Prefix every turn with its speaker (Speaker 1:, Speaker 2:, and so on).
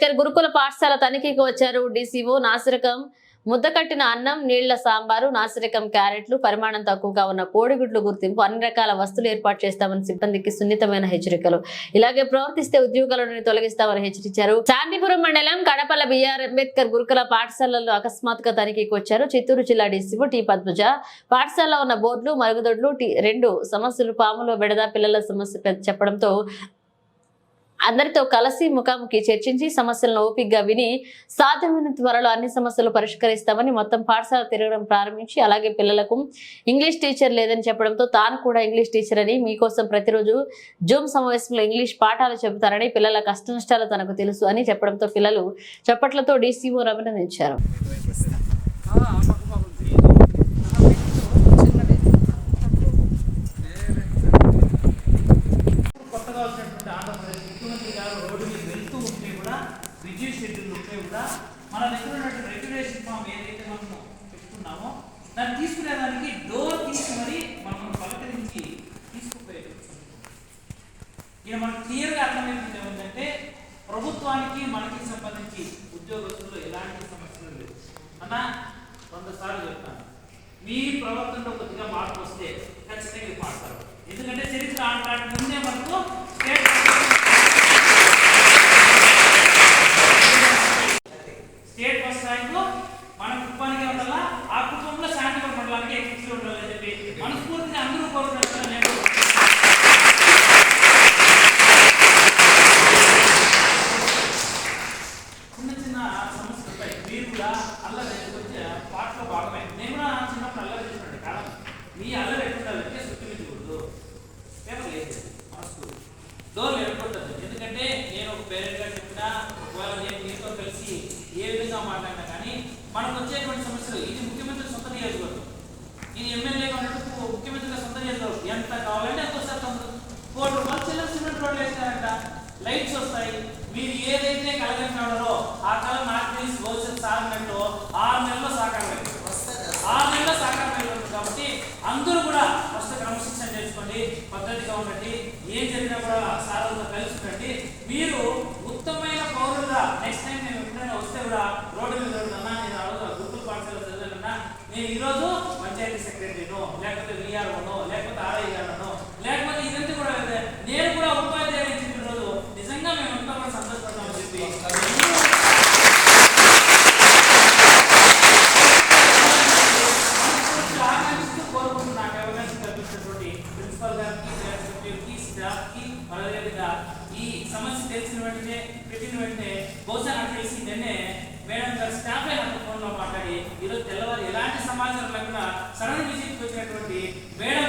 Speaker 1: అంబేద్కర్ గురుకుల పాఠశాల తనిఖీకి వచ్చారు డీసీఓ. నాసిరకం ముద్దకట్టిన అన్నం, నీళ్ల సాంబారు, నాసిరకం క్యారెట్లు, పరిమాణం తక్కువగా ఉన్న కోడిగుడ్లు గుర్తింపు, అన్ని రకాల వస్తువులు ఏర్పాటు చేస్తామని సిబ్బందికి సున్నితమైన హెచ్చరికలు. ఇలాగే ప్రవర్తిస్తే ఉద్యోగాల నుండి తొలగిస్తామని హెచ్చరించారు. శాంతిపురం మండలం కడపల బిఆర్ అంబేద్కర్ గురుకుల పాఠశాలలో అకస్మాత్తుగా తనిఖీకి వచ్చారు చిత్తూరు జిల్లా డీసీఓ టి పద్మజ. పాఠశాలలో ఉన్న బోర్డులు, మరుగుదొడ్లు, 2 సమస్యలు, పాములు, బెడద, పిల్లల సమస్య చెప్పడంతో అందరితో కలిసి ముఖాముఖి చర్చించి సమస్యలను ఓపికగా విని సాధ్యమైన త్వరలో అన్ని సమస్యలు పరిష్కరిస్తామని మొత్తం పాఠశాల తిరగడం ప్రారంభించి, అలాగే పిల్లలకు ఇంగ్లీష్ టీచర్ లేదని చెప్పడంతో తాను కూడా ఇంగ్లీష్ టీచర్ అని, మీకోసం ప్రతిరోజు జూమ్ సమావేశంలో ఇంగ్లీష్ పాఠాలు చెబుతారని, పిల్లల కష్ట నష్టాలు తనకు తెలుసు అని చెప్పడంతో పిల్లలు చప్పట్లతో డీసీఓ అభినందించారు.
Speaker 2: మన దగ్గర ఉన్నటువంటి రెగ్యులేషన్ ఫామ్ ఏదైతే మనము పెట్టుకున్నామో దాన్ని తీసుకునేదానికి డోర్ తీసి మరి మనం పలకరించి తీసుకుపోయేది. ఇక మనకు క్లియర్గా అర్థమైంది ఏమిటంటే ప్రభుత్వానికి మనకి సంబంధించి ఉద్యోగస్తులు ఎలాంటి సమస్యలు లేవు అన్న. 100 సార్లు చెప్తాను, మీ ప్రవర్తనలో కొద్దిగా మార్పు వస్తే ఖచ్చితంగా మారుతారు. ఎందుకంటే చరిత్ర ఆట ముందే మనకు స్టేట్ ఫస్ట్ ర్యాంక్ మన కుటుంబానికి ఉండాలా, ఆ కుటుంబంలో శాంతిపురం మండలానికి ఎక్కించి ఉండాలని చెప్పి మనస్ఫూర్తిగా అందరూ కోరుకుంటున్నాను. నేను చిన్న చిన్న సమస్యలపై మీరు కూడా అల్లరి వచ్చే పాటలో భాగమే. నేను కూడా చిన్నప్పుడు అల్లరి చేసినట్టు కాదు, మీ అల్లరి ఎట్టుండాలంటే సుట్టిమించకూడదు, పేపర్ లేదు, మనసు డోర్లు ఎడగొట్టద్దు. ఎందుకంటే నేను ఒక పేరెంట్గా చెప్పినా, ఒకవేళ నేను మీతో కలిసి ఏ విధంగా మాట్లాడినా కానీ మనకు వచ్చేటువంటి సమస్యలు, ఇది ముఖ్యమంత్రి సొంత నియోజకవర్గం, ఇది ఎమ్మెల్యేగా ఉన్నట్టు ముఖ్యమంత్రిగా సొంత నియోజకవర్గం, ఎంత కావాలంటే అంత వస్తారు. 1 కోటి రూపాయలు చిన్న సిమెంట్ రోడ్లు వేస్తారంట, లైట్స్ వస్తాయి. మీరు ఏదైతే కలగంటాడో ఆ కళ నాకు తెలిసి భవిష్యత్తు సాగినట్టు 6 నెలల్లో సాకారం అవుతుంది. 6 నెలల్లో సాకారం అవుతుంది. కాబట్టి అందరూ కూడా ఫస్ట్ క్రమశిక్షణ చేసుకోండి, పద్ధతిగా ఉండండి, ఏం జరిగినా కూడా సార్లతో కలిసి ఉండండి. మీరు ఉత్తమమైన పౌరులుగా నెక్స్ట్ టైం నేను ఎప్పుడైనా వస్తే కూడా రోడ్డు మీద అన్నా, నేను ఆ రోజు గురుకుల పాఠశాల చదివానన్నా, నేను ఈరోజు పంచాయతీ సెక్రటరీనో, లేకపోతే విఆర్ఓనో, లేకపోతే ఆర్ఐ గారనో, లేకపోతే ఇదంతా కూడా నేను కూడా ఉపాధ్యాయులు ఇచ్చిన రోజు నిజంగా మేము అంతా కూడా సంతోషపడతామని చెప్పి ఆకాంక్షిస్తూ కోరుకుంటూ నాకు అవకాశం కల్పించినటువంటి ప్రిన్సిపల్ గారికి, స్టాఫ్కి, అదేవిధంగా ఈ సమస్య తెలిసిన వెంటనే పెట్టిన వెంటనే బహుశా నాకు తెలిసి నిన్నే మేడం గారు స్టాఫే నాకు ఫోన్లో మాట్లాడి ఈరోజు తెల్లవారు ఎలాంటి సమాచారం లేకుండా సడన్ విజిట్కి వచ్చినటువంటి మేడం